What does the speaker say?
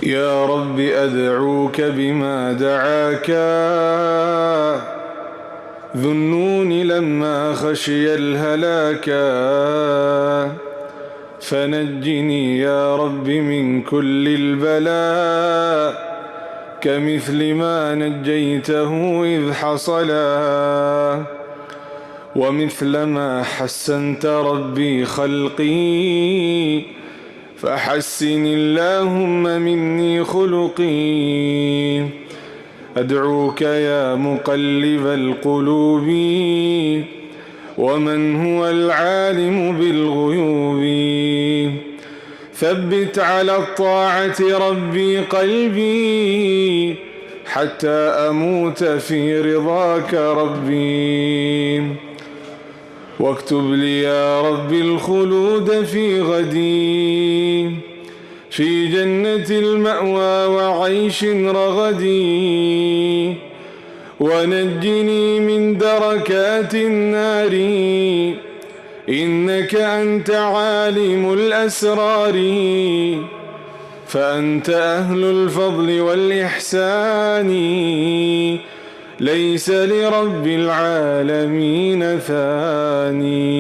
يا رب أدعوك بما دعاك ذو النون لما خشي الهلاك، فنجني يا رب من كل البلاء كمثل ما نجيته إذ حصلا، ومثل ما حسنت ربي خلقي فحسن اللهم مني خلقي. أدعوك يا مقلب القلوب ومن هو العالم بالغيوب، ثبت على الطاعة ربي قلبي حتى أموت في رضاك ربي، واكتب لي يا رب الخلود في غدي في جنة المأوى وعيش رغدي، ونجني من دركات النار إنك أنت عالم الأسرار، فأنت أهل الفضل والإحسان ليس لرب العالمين ثاني.